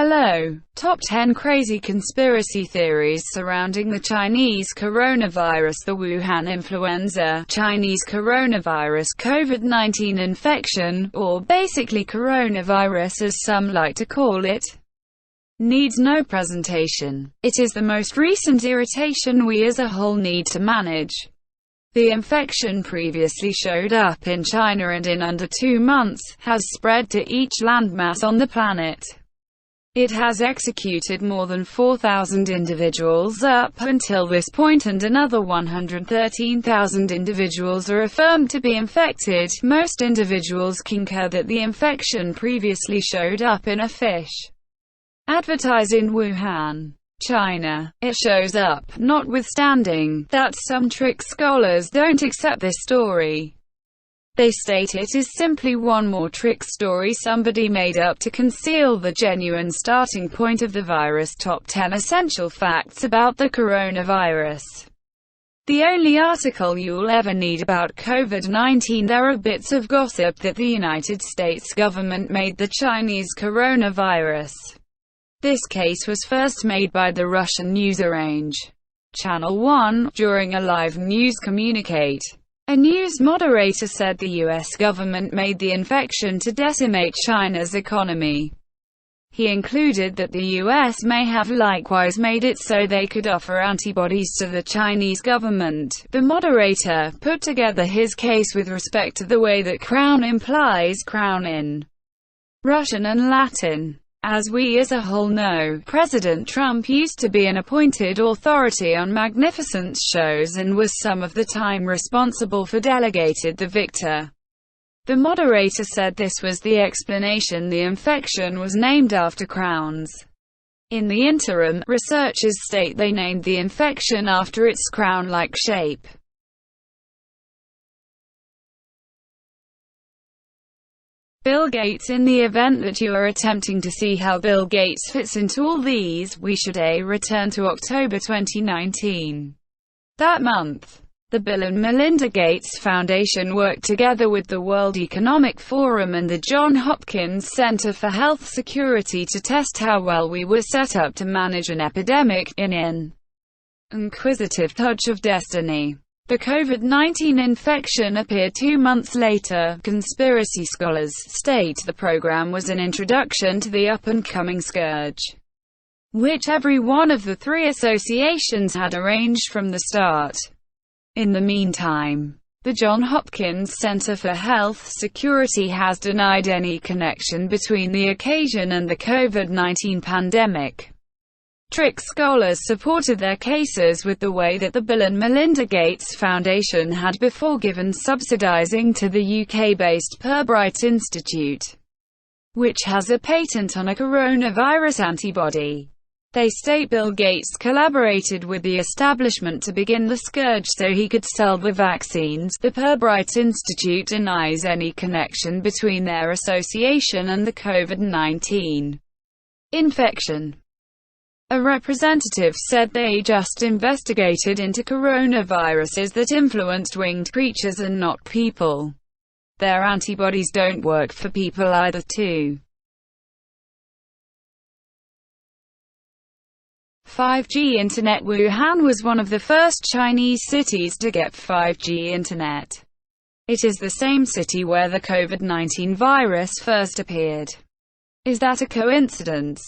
Hello. Top 10 crazy conspiracy theories surrounding the Chinese coronavirus, the Wuhan influenza, Chinese coronavirus, COVID-19 infection, or basically coronavirus as some like to call it, needs no presentation. It is the most recent irritation we as a whole need to manage. The infection previously showed up in China and in under 2 months, has spread to each landmass on the planet. It has executed more than 4,000 individuals up until this point, and another 113,000 individuals are affirmed to be infected. Most individuals concur that the infection previously showed up in a fish advertised in Wuhan, China. It shows up, notwithstanding that some trick scholars don't accept this story. They state it is simply one more trick story somebody made up to conceal the genuine starting point of the virus. Top 10 essential facts about the coronavirus. The only article you'll ever need about COVID-19. There are bits of gossip that the United States government made the Chinese coronavirus. This case was first made by the Russian news arrange Channel 1 during a live news communicate. A news moderator said the U.S. government made the infection to decimate China's economy. He included that the U.S. may have likewise made it so they could offer antibodies to the Chinese government. The moderator put together his case with respect to the way that crown implies crown in Russian and Latin. As we as a whole know, President Trump used to be an appointed authority on magnificence shows and was some of the time responsible for delegated the victor. The moderator said this was the explanation: the infection was named after crowns. In the interim, researchers state they named the infection after its crown-like shape. Bill Gates. In the event that you are attempting to see how Bill Gates fits into all these, we should return to October 2019. That month, the Bill and Melinda Gates Foundation worked together with the World Economic Forum and the Johns Hopkins Center for Health Security to test how well we were set up to manage an epidemic. In an inquisitive touch of destiny, the COVID-19 infection appeared 2 months later. Conspiracy scholars state the program was an introduction to the up-and-coming scourge, which every one of the three associations had arranged from the start. In the meantime, the Johns Hopkins Center for Health Security has denied any connection between the occasion and the COVID-19 pandemic. Trick scholars supported their cases with the way that the Bill and Melinda Gates Foundation had before given subsidizing to the UK-based Pirbright Institute, which has a patent on a coronavirus antibody. They state Bill Gates collaborated with the establishment to begin the scourge so he could sell the vaccines. The Pirbright Institute denies any connection between their association and the COVID-19 infection. A representative said they just investigated into coronaviruses that influenced winged creatures and not people. Their antibodies don't work for people either, too. 5G Internet. Wuhan was one of the first Chinese cities to get 5G Internet. It is the same city where the COVID-19 virus first appeared. Is that a coincidence?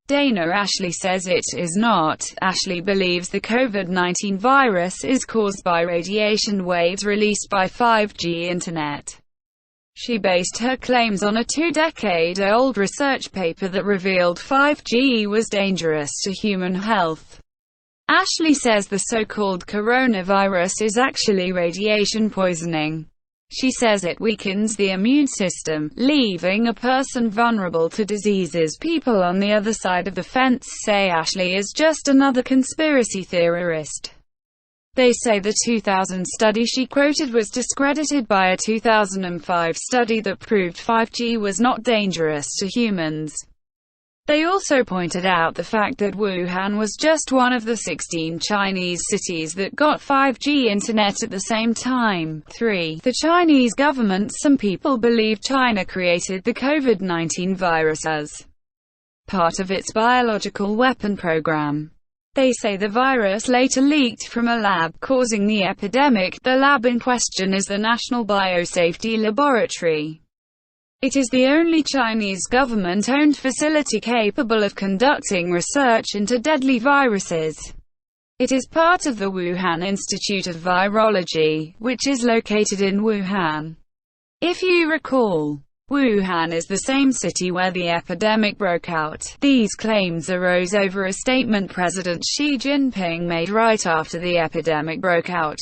Dana Ashley says it is not. Ashley believes the COVID-19 virus is caused by radiation waves released by 5G Internet. She based her claims on a 2-decade-old research paper that revealed 5G was dangerous to human health. Ashley says the so-called coronavirus is actually radiation poisoning. She says it weakens the immune system, leaving a person vulnerable to diseases. People on the other side of the fence say Ashley is just another conspiracy theorist. They say the 2000 study she quoted was discredited by a 2005 study that proved 5G was not dangerous to humans. They also pointed out the fact that Wuhan was just one of the 16 Chinese cities that got 5G internet at the same time. 3. The Chinese government. Some people believe China created the COVID-19 virus as part of its biological weapon program. They say the virus later leaked from a lab, causing the epidemic. The lab in question is the National Biosafety Laboratory. It is the only Chinese government-owned facility capable of conducting research into deadly viruses. It is part of the Wuhan Institute of Virology, which is located in Wuhan. If you recall, Wuhan is the same city where the epidemic broke out. These claims arose over a statement President Xi Jinping made right after the epidemic broke out.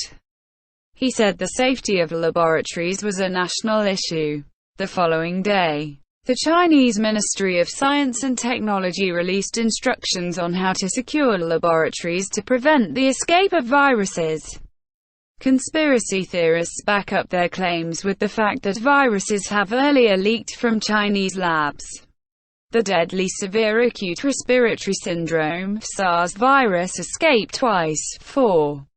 He said the safety of laboratories was a national issue. The following day, the Chinese Ministry of Science and Technology released instructions on how to secure laboratories to prevent the escape of viruses. Conspiracy theorists back up their claims with the fact that viruses have earlier leaked from Chinese labs. The deadly severe acute respiratory syndrome (SARS) virus escaped twice. 4.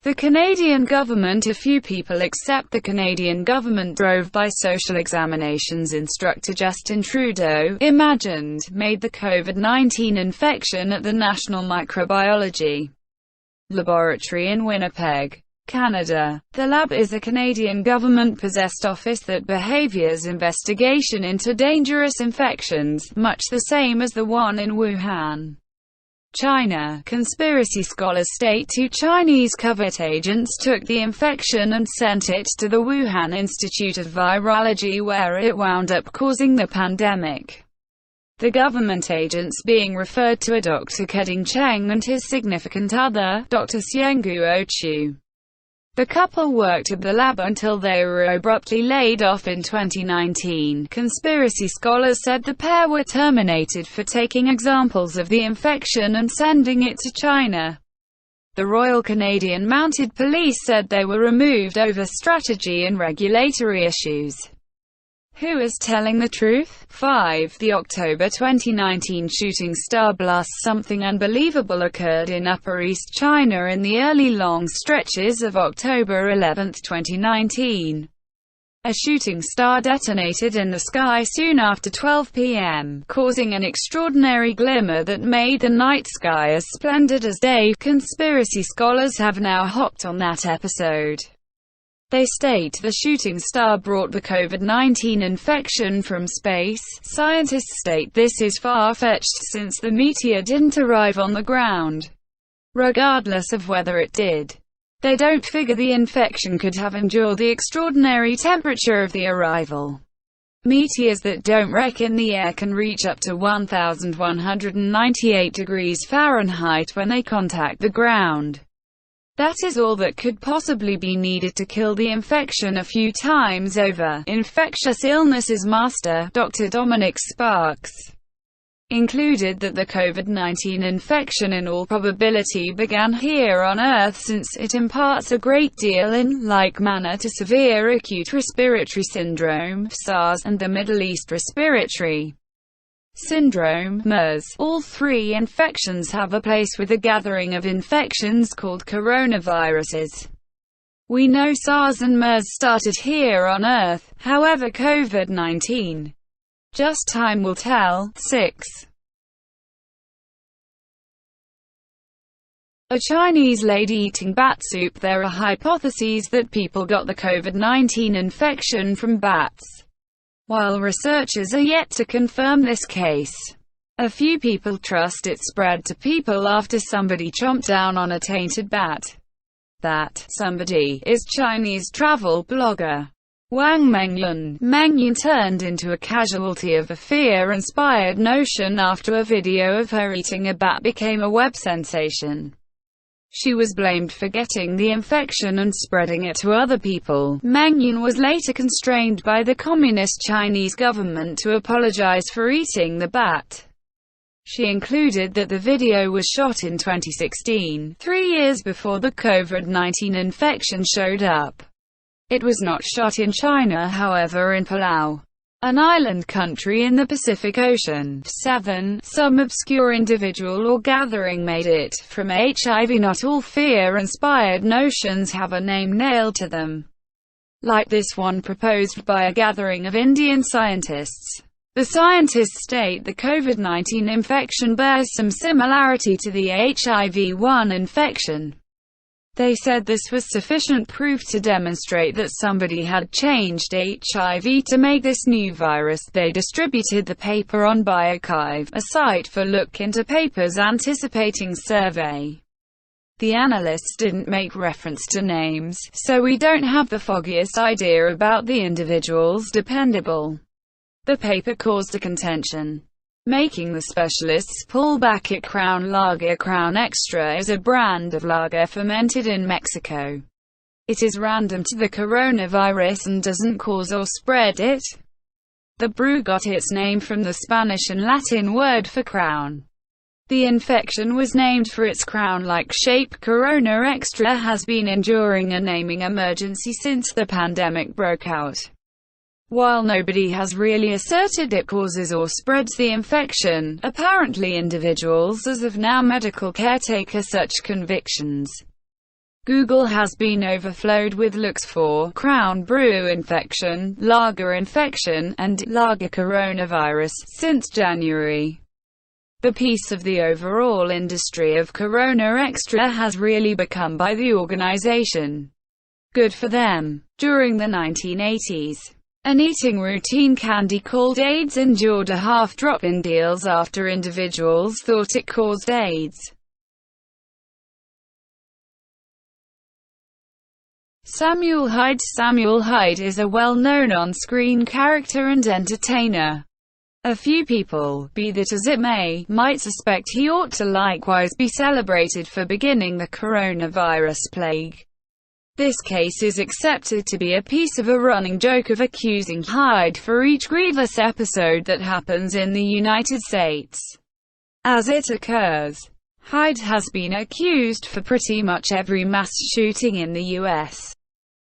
The Canadian government. A few people except the Canadian government drove by social examinations. Instructor Justin Trudeau made the COVID-19 infection at the National Microbiology Laboratory in Winnipeg, Canada. The lab is a Canadian government-possessed office that behaviors investigation into dangerous infections, much the same as the one in Wuhan, China. Conspiracy scholars state 2 Chinese covert agents took the infection and sent it to the Wuhan Institute of Virology, where it wound up causing the pandemic. The government agents being referred to are Dr. Keding Cheng and his significant other, Dr. Xiangguo Chu. The couple worked at the lab until they were abruptly laid off in 2019. Conspiracy scholars said the pair were terminated for taking examples of the infection and sending it to China. The Royal Canadian Mounted Police said they were removed over strategy and regulatory issues. Who is telling the truth? 5. The October 2019 shooting star blast. Something unbelievable occurred in Upper East China in the early long stretches of October 11, 2019. A shooting star detonated in the sky soon after 12 p.m., causing an extraordinary glimmer that made the night sky as splendid as day. Conspiracy scholars have now hopped on that episode. They state the shooting star brought the COVID-19 infection from space. Scientists state this is far-fetched since the meteor didn't arrive on the ground. Regardless of whether it did, they don't figure the infection could have endured the extraordinary temperature of the arrival. Meteors that don't wreck in the air can reach up to 1,198 degrees Fahrenheit when they contact the ground. That is all that could possibly be needed to kill the infection a few times over. Infectious illnesses master, Dr. Dominic Sparks, included that the COVID-19 infection in all probability began here on Earth, since it imparts a great deal in like manner to severe acute respiratory syndrome (SARS) and the Middle East respiratory syndrome (MERS). All 3 infections have a place with a gathering of infections called coronaviruses. We know SARS and MERS started here on Earth, however COVID-19, just time will tell. 6. A Chinese lady eating bat soup. There are hypotheses that people got the COVID-19 infection from bats, while researchers are yet to confirm this case. A few people trust it spread to people after somebody chomped down on a tainted bat. That somebody is Chinese travel blogger Wang Mengyun. Mengyun turned into a casualty of a fear-inspired notion after a video of her eating a bat became a web sensation. She was blamed for getting the infection and spreading it to other people. Mengyun was later constrained by the Communist Chinese government to apologize for eating the bat. She included that the video was shot in 2016, 3 years before the COVID-19 infection showed up. It was not shot in China, however, in Palau, an island country in the Pacific Ocean. 7. Some obscure individual or gathering made it from HIV. Not all fear-inspired notions have a name nailed to them. like this one proposed by a gathering of Indian scientists. The scientists state the COVID-19 infection bears some similarity to the HIV-1 infection. They said this was sufficient proof to demonstrate that somebody had changed HIV to make this new virus. They distributed the paper on bioRxiv, a site for look into papers anticipating survey. The analysts didn't make reference to names, so we don't have the foggiest idea about the individuals dependable. The paper caused a contention, making the specialists pull back at Crown Lager. Crown Extra is a brand of lager fermented in Mexico. It is random to the coronavirus and doesn't cause or spread it. The brew got its name from the Spanish and Latin word for crown. The infection was named for its crown-like shape. Corona Extra has been enduring a naming emergency since the pandemic broke out. While nobody has really asserted it causes or spreads the infection, apparently individuals as of now medical care take such convictions. Google has been overflowed with looks for Crown Brew infection, lager infection, and lager coronavirus since January. The piece of the overall industry of Corona Extra has really become by the organization. Good for them. During the 1980s, an eating routine candy called AIDS endured a half-drop in deals after individuals thought it caused AIDS. Samuel Hyde. Samuel Hyde is a well-known on-screen character and entertainer. A few people, be that as it may, might suspect he ought to likewise be celebrated for beginning the coronavirus plague. This case is accepted to be a piece of a running joke of accusing Hyde for each grievous episode that happens in the United States. As it occurs, Hyde has been accused for pretty much every mass shooting in the U.S.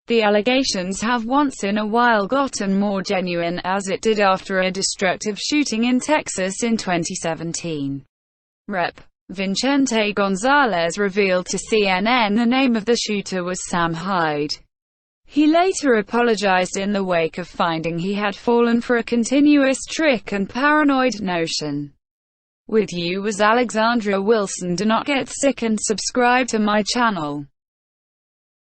The allegations have once in a while gotten more genuine, as it did after a destructive shooting in Texas in 2017. Rep. Vicente Gonzalez revealed to CNN the name of the shooter was Sam Hyde. He later apologized in the wake of finding he had fallen for a continuous trick and paranoid notion. With you was Alexandra Wilson. Do not get sick and subscribe to my channel.